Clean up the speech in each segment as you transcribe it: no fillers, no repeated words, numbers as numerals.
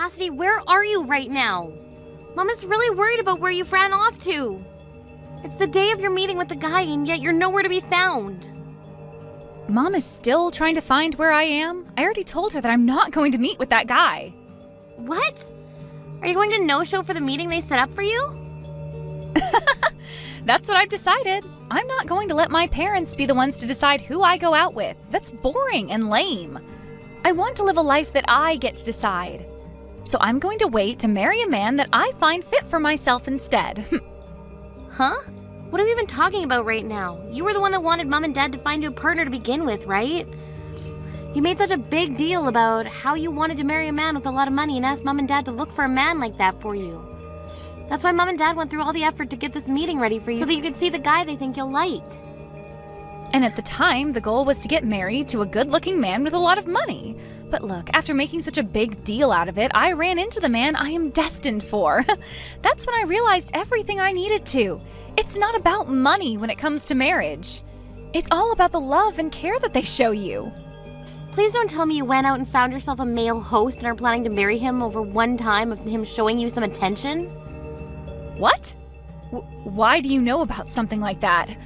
Cassidy, where are you right now? Mom is really worried about where you ran off to. It's the day of your meeting with the guy, and yet you're nowhere to be found. Mom is still trying to find where I am. I already told her that I'm not going to meet with that guy. What? Are you going to no-show for the meeting they set up for you? That's what I've decided. I'm not going to let my parents be the ones to decide who I go out with. That's boring and lame. I want to live a life that I get to decide. So I'm going to wait to marry a man that I find fit for myself instead. Huh? What are we even talking about right now? You were the one that wanted Mom and Dad to find you a partner to begin with, right? You made such a big deal about how you wanted to marry a man with a lot of money and asked Mom and Dad to look for a man like that for you. That's why Mom and Dad went through all the effort to get this meeting ready for you so that you could see the guy they think you'll like. And at the time, the goal was to get married to a good-looking man with a lot of money. But look, after making such a big deal out of it, I ran into the man I am destined for. That's when I realized everything I needed to. It's not about money when it comes to marriage. It's all about the love and care that they show you. Please don't tell me you went out and found yourself a male host and are planning to marry him over one time of him showing you some attention? What? Why do you know about something like that?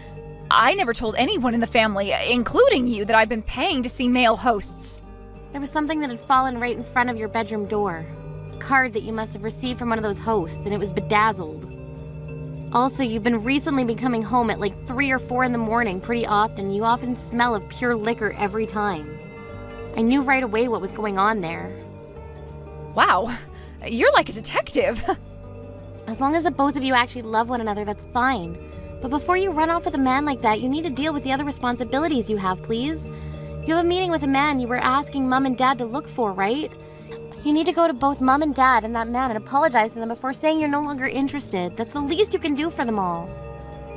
I never told anyone in the family, including you, that I've been paying to see male hosts. There was something that had fallen right in front of your bedroom door. A card that you must have received from one of those hosts, and it was bedazzled. Also, you've been recently coming home at like 3 or 4 in the morning pretty often. You often smell of pure liquor every time. I knew right away what was going on there. Wow, you're like a detective. As long as the both of you actually love one another, that's fine. But before you run off with a man like that, you need to deal with the other responsibilities you have, please. You have a meeting with a man you were asking Mom and Dad to look for, right? You need to go to both Mom and Dad and that man and apologize to them before saying you're no longer interested. That's the least you can do for them all.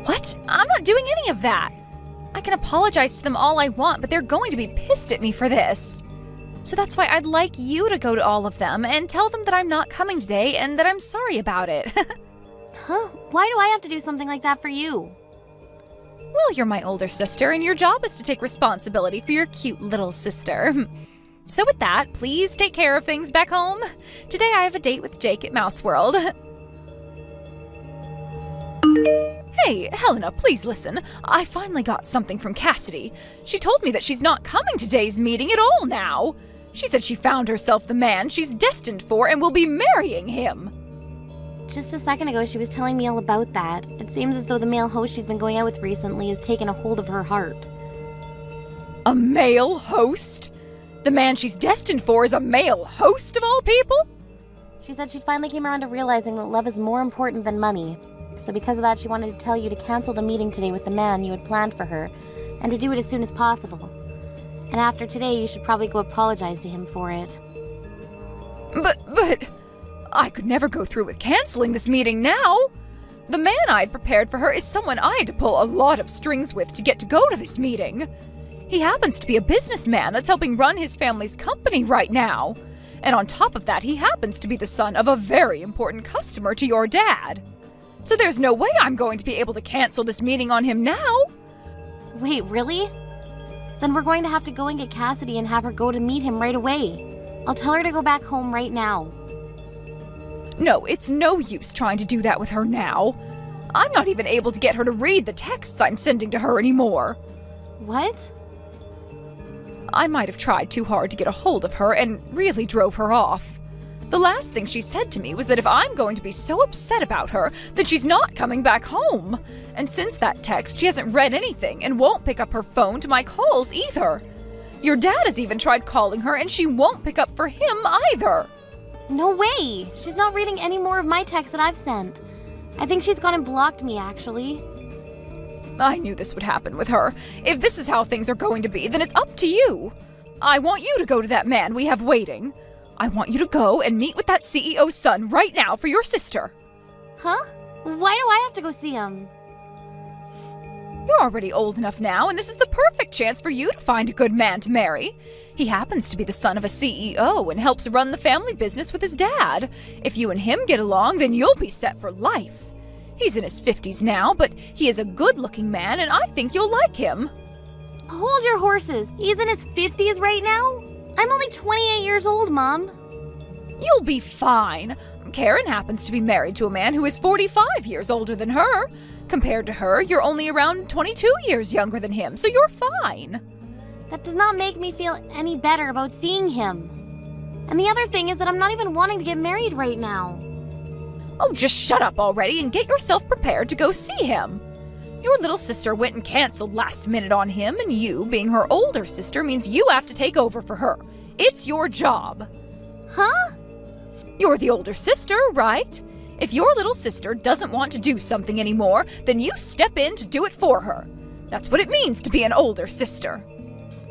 What? I'm not doing any of that. I can apologize to them all I want, but they're going to be pissed at me for this. So that's why I'd like you to go to all of them and tell them that I'm not coming today and that I'm sorry about it. Huh? Why do I have to do something like that for you? Well, you're my older sister, and your job is to take responsibility for your cute little sister. So with that, please take care of things back home. Today I have a date with Jake at Mouse World. Hey, Helena, please listen. I finally got something from Cassidy. She told me that she's not coming to today's meeting at all now. She said she found herself the man she's destined for and will be marrying him. Just a second ago, she was telling me all about that. It seems as though the male host she's been going out with recently has taken a hold of her heart. A male host? The man she's destined for is a male host of all people? She said she finally came around to realizing that love is more important than money. So because of that, she wanted to tell you to cancel the meeting today with the man you had planned for her, and to do it as soon as possible. And after today, you should probably go apologize to him for it. But, I could never go through with canceling this meeting now. The man I'd prepared for her is someone I had to pull a lot of strings with to get to go to this meeting. He happens to be a businessman that's helping run his family's company right now. And on top of that, he happens to be the son of a very important customer to your dad. So there's no way I'm going to be able to cancel this meeting on him now. Wait, really? Then we're going to have to go and get Cassidy and have her go to meet him right away. I'll tell her to go back home right now. No, it's no use trying to do that with her now. I'm not even able to get her to read the texts I'm sending to her anymore. What? I might have tried too hard to get a hold of her and really drove her off. The last thing she said to me was that if I'm going to be so upset about her, then she's not coming back home. And since that text, she hasn't read anything and won't pick up her phone to my calls either. Your dad has even tried calling her and she won't pick up for him either. No way! She's not reading any more of my texts that I've sent. I think she's gone and blocked me, actually. I knew this would happen with her. If this is how things are going to be, then it's up to you. I want you to go to that man we have waiting. I want you to go and meet with that CEO's son right now for your sister. Huh? Why do I have to go see him? You're already old enough now, and this is the perfect chance for you to find a good man to marry. He happens to be the son of a CEO and helps run the family business with his dad. If you and him get along, then you'll be set for life. He's in his 50s now, but he is a good-looking man, and I think you'll like him. Hold your horses. He's in his 50s right now? I'm only 28 years old, Mom. You'll be fine. Karen happens to be married to a man who is 45 years older than her. Compared to her, you're only around 22 years younger than him, so you're fine. That does not make me feel any better about seeing him. And the other thing is that I'm not even wanting to get married right now. Oh, just shut up already and get yourself prepared to go see him. Your little sister went and canceled last minute on him, and you, being her older sister, means you have to take over for her. It's your job. Huh? You're the older sister, right? If your little sister doesn't want to do something anymore, then you step in to do it for her. That's what it means to be an older sister.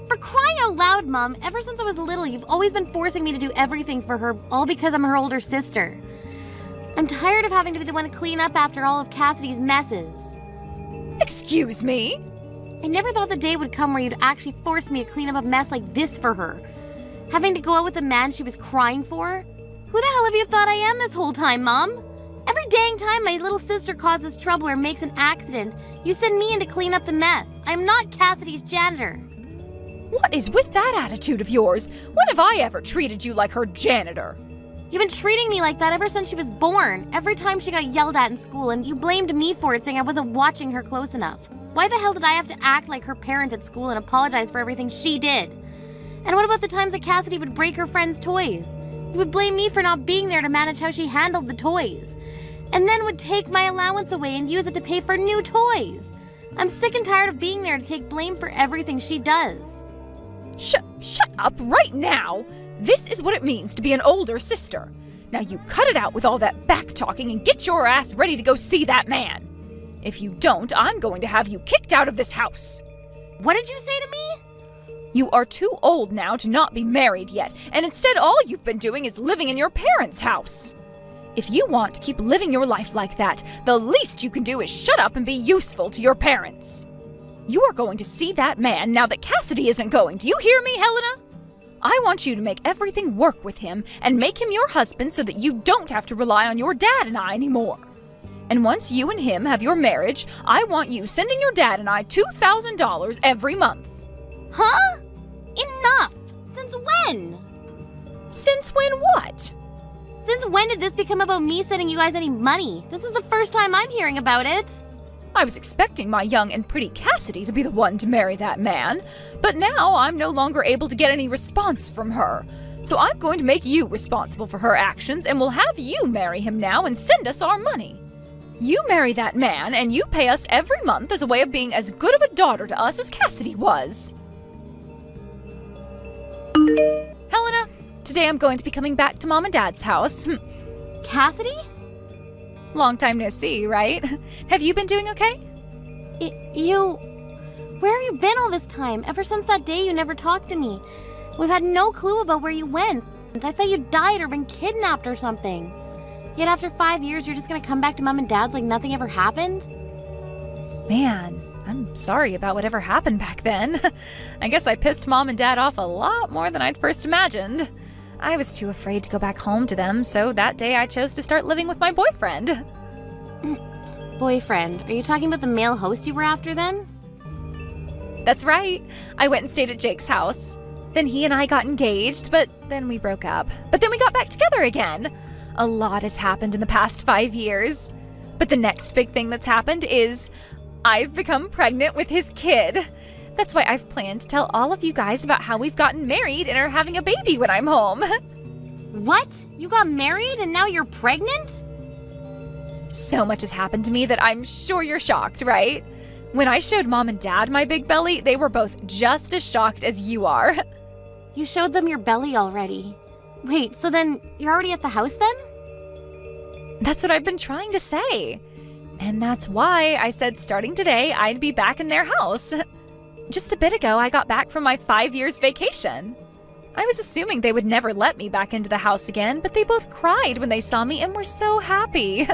For crying out loud, Mom, ever since I was little, you've always been forcing me to do everything for her, all because I'm her older sister. I'm tired of having to be the one to clean up after all of Cassidy's messes. Excuse me? I never thought the day would come where you'd actually force me to clean up a mess like this for her. Having to go out with a man she was crying for? Who the hell have you thought I am this whole time, Mom? Every dang time my little sister causes trouble or makes an accident, you send me in to clean up the mess. I'm not Cassidy's janitor. What is with that attitude of yours? When have I ever treated you like her janitor? You've been treating me like that ever since she was born. Every time she got yelled at in school, and you blamed me for it, saying I wasn't watching her close enough. Why the hell did I have to act like her parent at school and apologize for everything she did? And what about the times that Cassidy would break her friends' toys? You would blame me for not being there to manage how she handled the toys. And then would take my allowance away and use it to pay for new toys. I'm sick and tired of being there to take blame for everything she does. Shut up right now! This is what it means to be an older sister. Now you cut it out with all that back-talking and get your ass ready to go see that man. If you don't, I'm going to have you kicked out of this house. What did you say to me? You are too old now to not be married yet, and instead all you've been doing is living in your parents' house. If you want to keep living your life like that, the least you can do is shut up and be useful to your parents. You are going to see that man now that Cassidy isn't going. Do you hear me, Helena? I want you to make everything work with him and make him your husband so that you don't have to rely on your dad and I anymore. And once you and him have your marriage, I want you sending your dad and I $2,000 every month. Huh? Enough! Since when? Since when what? Since when did this become about me sending you guys any money? This is the first time I'm hearing about it. I was expecting my young and pretty Cassidy to be the one to marry that man, but now I'm no longer able to get any response from her. So I'm going to make you responsible for her actions, and we'll have you marry him now and send us our money. You marry that man, and you pay us every month as a way of being as good of a daughter to us as Cassidy was. Helena, today I'm going to be coming back to Mom and Dad's house. Cassidy? Long time no see, right? Have you been doing okay? Where have you been all this time? Ever since that day you never talked to me. We've had no clue about where you went. I thought you died or been kidnapped or something. Yet after 5 years, you're just gonna come back to Mom and Dad's like nothing ever happened? Man, I'm sorry about whatever happened back then. I guess I pissed Mom and Dad off a lot more than I'd first imagined. I was too afraid to go back home to them, so that day I chose to start living with my boyfriend. Boyfriend? Are you talking about the male host you were after then? That's right. I went and stayed at Jake's house. Then he and I got engaged, but then we broke up. But then we got back together again. A lot has happened in the past 5 years. But the next big thing that's happened is I've become pregnant with his kid. That's why I've planned to tell all of you guys about how we've gotten married and are having a baby when I'm home. What? You got married and now you're pregnant? So much has happened to me that I'm sure you're shocked, right? When I showed Mom and Dad my big belly, they were both just as shocked as you are. You showed them your belly already. Wait, so then you're already at the house then? That's what I've been trying to say. And that's why I said starting today, I'd be back in their house. Just a bit ago, I got back from my 5 years vacation. I was assuming they would never let me back into the house again, but they both cried when they saw me and were so happy.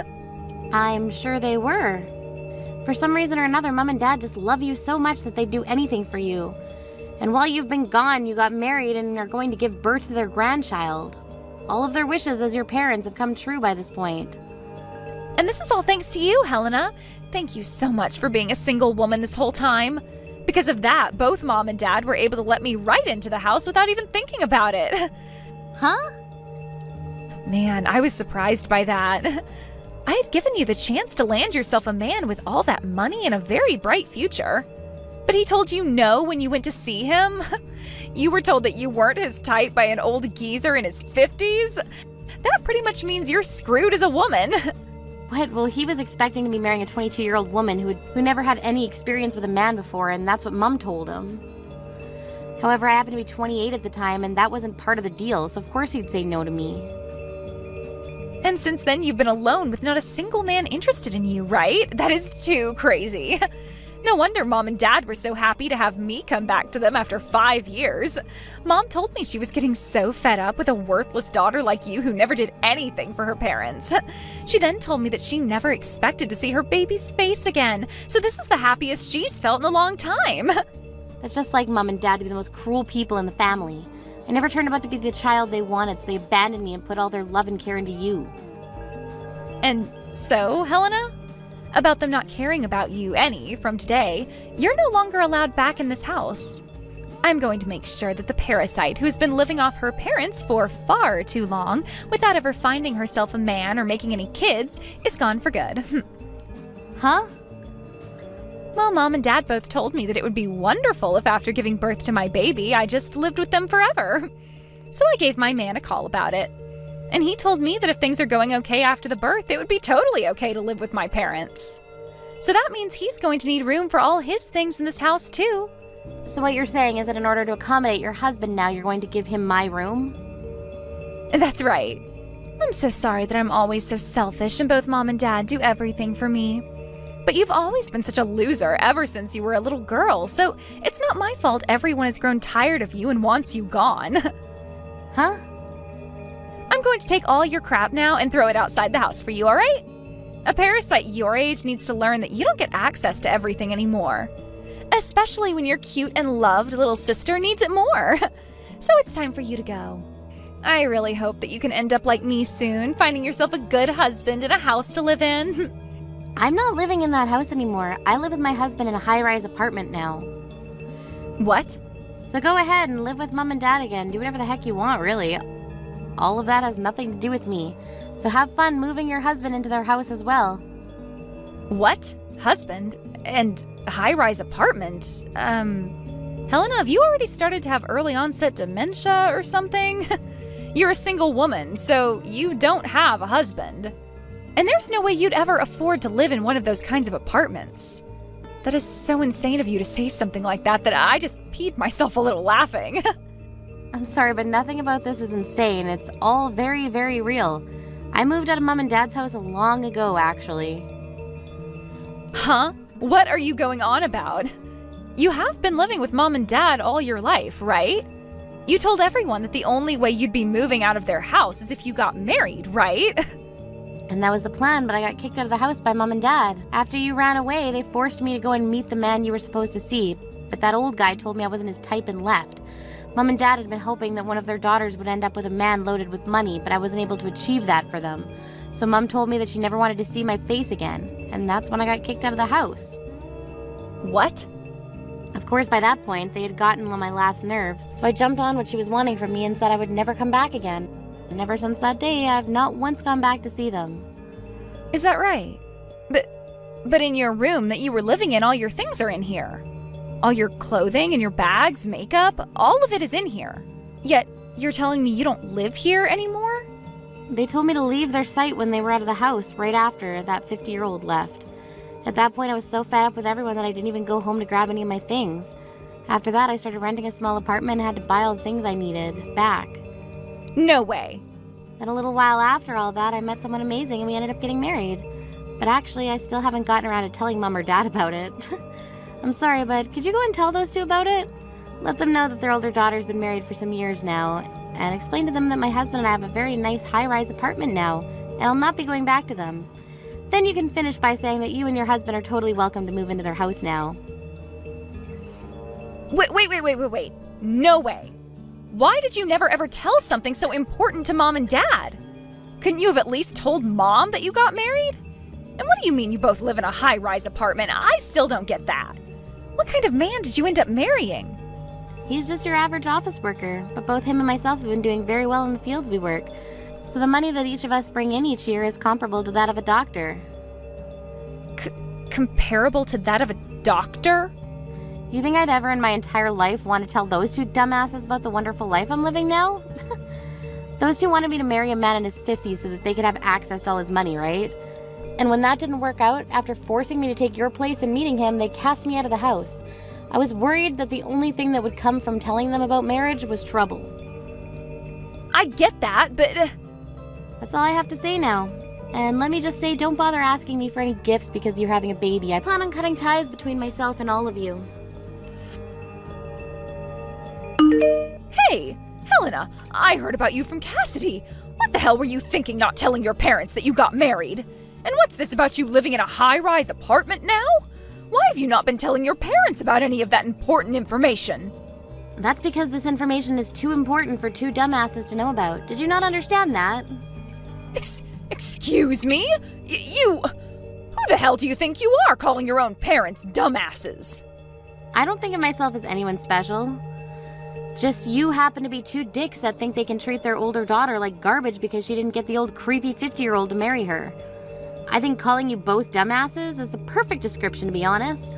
I'm sure they were. For some reason or another, Mom and Dad just love you so much that they'd do anything for you. And while you've been gone, you got married and are going to give birth to their grandchild. All of their wishes as your parents have come true by this point. And this is all thanks to you, Helena. Thank you so much for being a single woman this whole time. Because of that, both Mom and Dad were able to let me right into the house without even thinking about it. Huh? Man, I was surprised by that. I had given you the chance to land yourself a man with all that money and a very bright future. But he told you no when you went to see him? You were told that you weren't his type by an old geezer in his 50s? That pretty much means you're screwed as a woman. What? Well, he was expecting to be marrying a 22-year-old woman who never had any experience with a man before, and that's what Mom told him. However, I happened to be 28 at the time, and that wasn't part of the deal, so of course he'd say no to me. And since then, you've been alone with not a single man interested in you, right? That is too crazy. No wonder Mom and Dad were so happy to have me come back to them after 5 years. Mom told me she was getting so fed up with a worthless daughter like you who never did anything for her parents. She then told me that she never expected to see her baby's face again, so this is the happiest she's felt in a long time. That's just like Mom and Dad to be the most cruel people in the family. I never turned out to be the child they wanted, so they abandoned me and put all their love and care into you. And so, Helena? About them not caring about you any from today, you're no longer allowed back in this house. I'm going to make sure that the parasite who has been living off her parents for far too long without ever finding herself a man or making any kids is gone for good. Huh? Well, Mom and Dad both told me that it would be wonderful if after giving birth to my baby, I just lived with them forever. So I gave my man a call about it. And he told me that if things are going okay after the birth, it would be totally okay to live with my parents. So that means he's going to need room for all his things in this house, too. So what you're saying is that in order to accommodate your husband now, you're going to give him my room? That's right. I'm so sorry that I'm always so selfish and both Mom and Dad do everything for me. But you've always been such a loser ever since you were a little girl, so it's not my fault everyone has grown tired of you and wants you gone. Huh? I'm going to take all your crap now and throw it outside the house for you, all right? A parasite your age needs to learn that you don't get access to everything anymore. Especially when your cute and loved little sister needs it more. So it's time for you to go. I really hope that you can end up like me soon, finding yourself a good husband and a house to live in. I'm not living in that house anymore. I live with my husband in a high-rise apartment now. What? So go ahead and live with Mom and Dad again. Do whatever the heck you want, really. All of that has nothing to do with me. So have fun moving your husband into their house as well. What? Husband? And high-rise apartment? Helena, have you already started to have early onset dementia or something? You're a single woman, so you don't have a husband. And there's no way you'd ever afford to live in one of those kinds of apartments. That is so insane of you to say something like that I just peed myself a little laughing. I'm sorry, but nothing about this is insane. It's all very, very real. I moved out of Mom and Dad's house long ago, actually. Huh? What are you going on about? You have been living with Mom and Dad all your life, right? You told everyone that the only way you'd be moving out of their house is if you got married, right? And that was the plan, but I got kicked out of the house by Mom and Dad. After you ran away, they forced me to go and meet the man you were supposed to see, but that old guy told me I wasn't his type and left. Mom and Dad had been hoping that one of their daughters would end up with a man loaded with money, but I wasn't able to achieve that for them. So Mom told me that she never wanted to see my face again, and that's when I got kicked out of the house. What? Of course, by that point, they had gotten on my last nerves, so I jumped on what she was wanting from me and said I would never come back again. And ever since that day, I've not once gone back to see them. Is that right? But in your room that you were living in, all your things are in here. All your clothing and your bags, makeup, all of it is in here. Yet, you're telling me you don't live here anymore? They told me to leave their site when they were out of the house right after that 50-year-old left. At that point, I was so fed up with everyone that I didn't even go home to grab any of my things. After that, I started renting a small apartment and had to buy all the things I needed back. No way. Then a little while after all that, I met someone amazing and we ended up getting married. But actually, I still haven't gotten around to telling Mom or Dad about it. I'm sorry, but could you go and tell those two about it? Let them know that their older daughter's been married for some years now, and explain to them that my husband and I have a very nice high-rise apartment now, and I'll not be going back to them. Then you can finish by saying that you and your husband are totally welcome to move into their house now. Wait. No way. Why did you never ever tell something so important to Mom and Dad? Couldn't you have at least told Mom that you got married? And what do you mean you both live in a high-rise apartment? I still don't get that. What kind of man did you end up marrying? He's just your average office worker, but both him and myself have been doing very well in the fields we work. So the money that each of us bring in each year is comparable to that of a doctor. Comparable to that of a doctor? You think I'd ever in my entire life want to tell those two dumbasses about the wonderful life I'm living now? Those two wanted me to marry a man in his 50s so that they could have access to all his money, right? And when that didn't work out, after forcing me to take your place and meeting him, they cast me out of the house. I was worried that the only thing that would come from telling them about marriage was trouble. I get that, but... That's all I have to say now. And let me just say, don't bother asking me for any gifts because you're having a baby. I plan on cutting ties between myself and all of you. Hey, Helena, I heard about you from Cassidy. What the hell were you thinking not telling your parents that you got married? And what's this about you living in a high-rise apartment now? Why have you not been telling your parents about any of that important information? That's because this information is too important for two dumbasses to know about. Did you not understand that? Excuse me? You... Who the hell do you think you are calling your own parents dumbasses? I don't think of myself as anyone special. Just you happen to be two dicks that think they can treat their older daughter like garbage because she didn't get the old creepy 50-year-old to marry her. I think calling you both dumbasses is the perfect description, to be honest.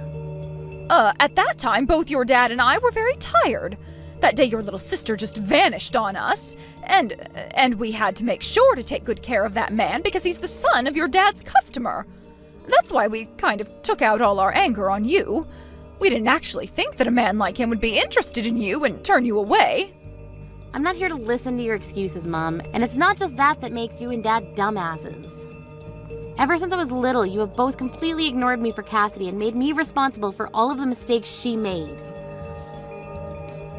At that time, both your dad and I were very tired. That day your little sister just vanished on us, and we had to make sure to take good care of that man because he's the son of your dad's customer. That's why we kind of took out all our anger on you. We didn't actually think that a man like him would be interested in you and turn you away. I'm not here to listen to your excuses, Mom, and it's not just that that makes you and Dad dumbasses. Ever since I was little, you have both completely ignored me for Cassidy and made me responsible for all of the mistakes she made.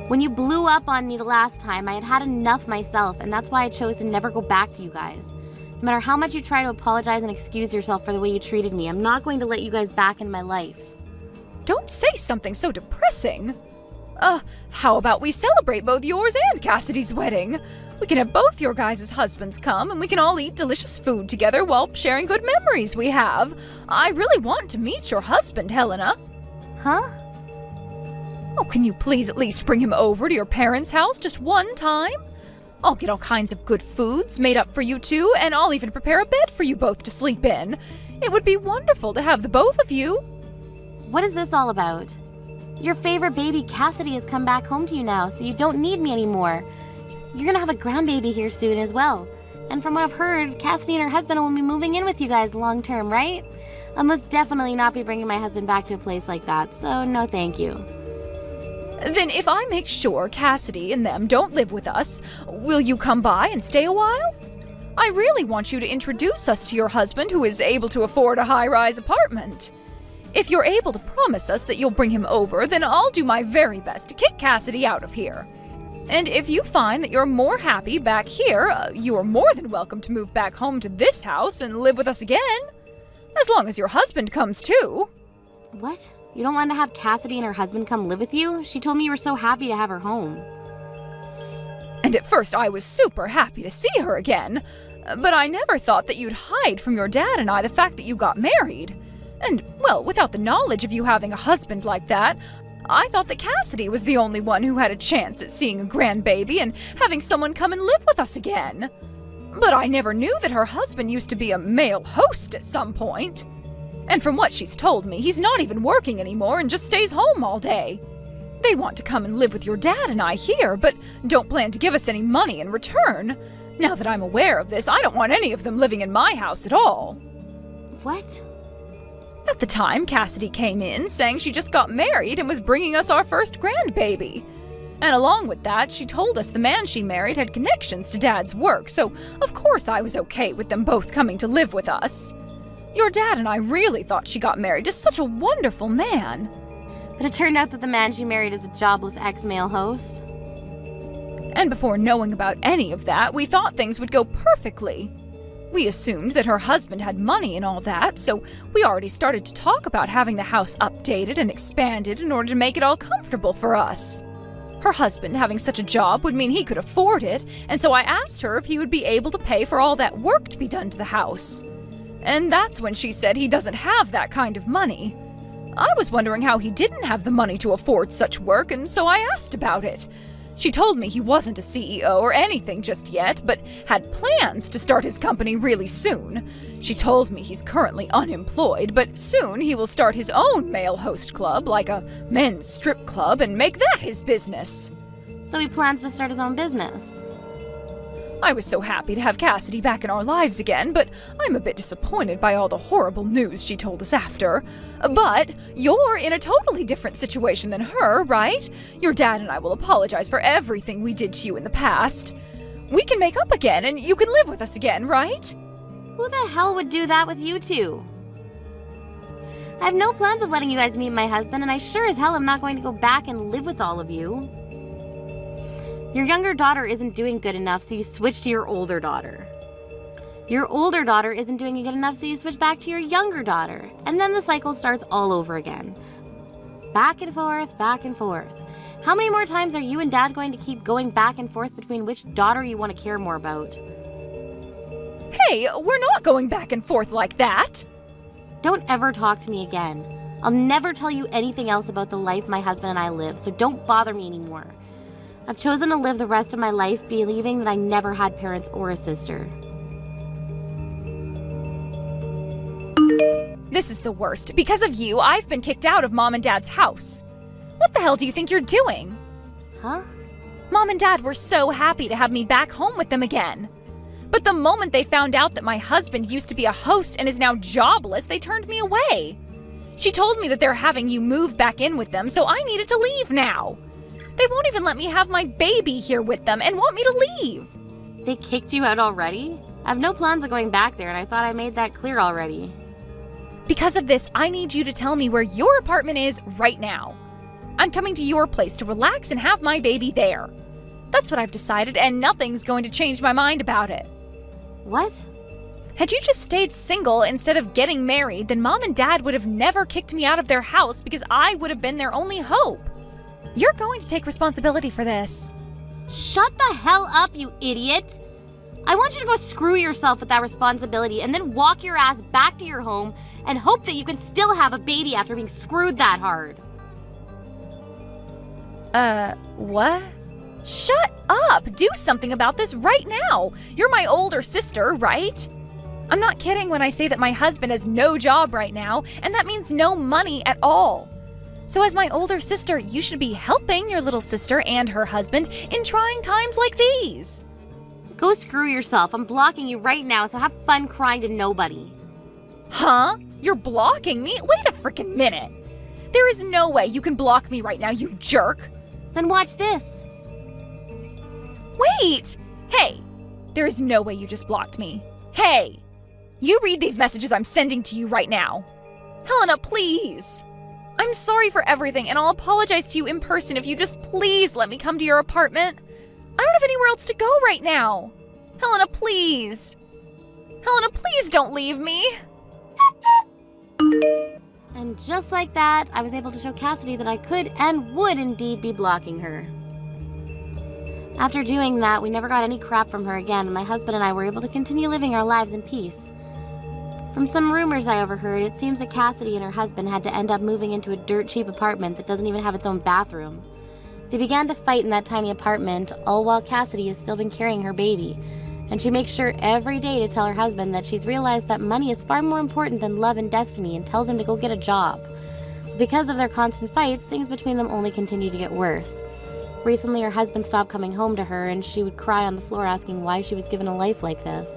When you blew up on me the last time, I had had enough myself, and that's why I chose to never go back to you guys. No matter how much you try to apologize and excuse yourself for the way you treated me, I'm not going to let you guys back in my life. Don't say something so depressing. How about we celebrate both yours and Cassidy's wedding? We can have both your guys' husbands come, and we can all eat delicious food together while sharing good memories we have. I really want to meet your husband, Helena. Huh? Oh, can you please at least bring him over to your parents' house just one time? I'll get all kinds of good foods made up for you two, and I'll even prepare a bed for you both to sleep in. It would be wonderful to have the both of you. What is this all about? Your favorite baby, Cassidy, has come back home to you now, so you don't need me anymore. You're gonna have a grandbaby here soon as well. And from what I've heard, Cassidy and her husband will be moving in with you guys long term, right? I'll most definitely not be bringing my husband back to a place like that, so no thank you. Then if I make sure Cassidy and them don't live with us, will you come by and stay a while? I really want you to introduce us to your husband who is able to afford a high-rise apartment. If you're able to promise us that you'll bring him over, then I'll do my very best to kick Cassidy out of here. And if you find that you're more happy back here, you are more than welcome to move back home to this house and live with us again. As long as your husband comes too. What? You don't want to have Cassidy and her husband come live with you? She told me you were so happy to have her home. And at first I was super happy to see her again. But I never thought that you'd hide from your dad and I the fact that you got married. And, well, without the knowledge of you having a husband like that, I thought that Cassidy was the only one who had a chance at seeing a grandbaby and having someone come and live with us again. But I never knew that her husband used to be a male host at some point. And from what she's told me, he's not even working anymore and just stays home all day. They want to come and live with your dad and I here, but don't plan to give us any money in return. Now that I'm aware of this, I don't want any of them living in my house at all. What? At the time, Cassidy came in saying she just got married and was bringing us our first grandbaby. And along with that, she told us the man she married had connections to Dad's work, so of course I was okay with them both coming to live with us. Your dad and I really thought she got married to such a wonderful man. But it turned out that the man she married is a jobless ex-male host. And before knowing about any of that, we thought things would go perfectly. We assumed that her husband had money and all that, so we already started to talk about having the house updated and expanded in order to make it all comfortable for us. Her husband having such a job would mean he could afford it, and so I asked her if he would be able to pay for all that work to be done to the house. And that's when she said he doesn't have that kind of money. I was wondering how he didn't have the money to afford such work, and so I asked about it. She told me he wasn't a CEO or anything just yet, but had plans to start his company really soon. She told me he's currently unemployed, but soon he will start his own male host club, like a men's strip club, and make that his business. So he plans to start his own business. I was so happy to have Cassidy back in our lives again, but I'm a bit disappointed by all the horrible news she told us after. But you're in a totally different situation than her, right? Your dad and I will apologize for everything we did to you in the past. We can make up again, and you can live with us again, right? Who the hell would do that with you two? I have no plans of letting you guys meet my husband, and I sure as hell am not going to go back and live with all of you. Your younger daughter isn't doing good enough, so you switch to your older daughter. Your older daughter isn't doing good enough, so you switch back to your younger daughter. And then the cycle starts all over again. Back and forth, back and forth. How many more times are you and Dad going to keep going back and forth between which daughter you want to care more about? Hey, we're not going back and forth like that! Don't ever talk to me again. I'll never tell you anything else about the life my husband and I live, so don't bother me anymore. I've chosen to live the rest of my life believing that I never had parents or a sister. This is the worst. Because of you, I've been kicked out of Mom and Dad's house. What the hell do you think you're doing? Huh? Mom and Dad were so happy to have me back home with them again. But the moment they found out that my husband used to be a host and is now jobless, they turned me away. She told me that they're having you move back in with them, so I needed to leave now. They won't even let me have my baby here with them and want me to leave. They kicked you out already? I have no plans of going back there, and I thought I made that clear already. Because of this, I need you to tell me where your apartment is right now. I'm coming to your place to relax and have my baby there. That's what I've decided, and nothing's going to change my mind about it. What? Had you just stayed single instead of getting married, then Mom and Dad would have never kicked me out of their house because I would have been their only hope. You're going to take responsibility for this. Shut the hell up, you idiot! I want you to go screw yourself with that responsibility and then walk your ass back to your home and hope that you can still have a baby after being screwed that hard. What? Shut up! Do something about this right now! You're my older sister, right? I'm not kidding when I say that my husband has no job right now, and that means no money at all. So as my older sister, you should be helping your little sister and her husband in trying times like these. Go screw yourself. I'm blocking you right now, so have fun crying to nobody. Huh? You're blocking me? Wait a frickin' minute. There is no way you can block me right now, you jerk. Then watch this. Wait! Hey! There is no way you just blocked me. Hey! You read these messages I'm sending to you right now. Helena, please! I'm sorry for everything, and I'll apologize to you in person if you just please let me come to your apartment. I don't have anywhere else to go right now. Helena, please. Helena, please don't leave me. And just like that, I was able to show Cassidy that I could and would indeed be blocking her. After doing that, we never got any crap from her again, and my husband and I were able to continue living our lives in peace. From some rumors I overheard, it seems that Cassidy and her husband had to end up moving into a dirt-cheap apartment that doesn't even have its own bathroom. They began to fight in that tiny apartment, all while Cassidy has still been carrying her baby, and she makes sure every day to tell her husband that she's realized that money is far more important than love and destiny and tells him to go get a job. But because of their constant fights, things between them only continue to get worse. Recently, her husband stopped coming home to her, and she would cry on the floor asking why she was given a life like this.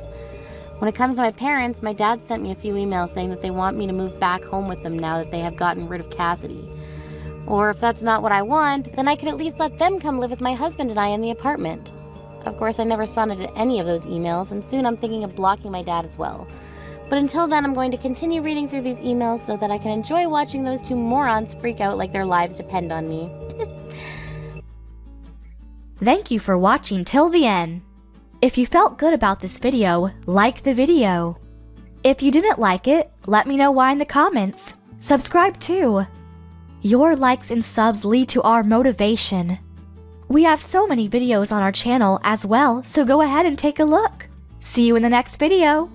When it comes to my parents, my dad sent me a few emails saying that they want me to move back home with them now that they have gotten rid of Cassidy. Or if that's not what I want, then I could at least let them come live with my husband and I in the apartment. Of course, I never responded to any of those emails, and soon I'm thinking of blocking my dad as well. But until then, I'm going to continue reading through these emails so that I can enjoy watching those two morons freak out like their lives depend on me. Thank you for watching till the end. If you felt good about this video, like the video. If you didn't like it, let me know why in the comments. Subscribe too. Your likes and subs lead to our motivation. We have so many videos on our channel as well, so go ahead and take a look. See you in the next video.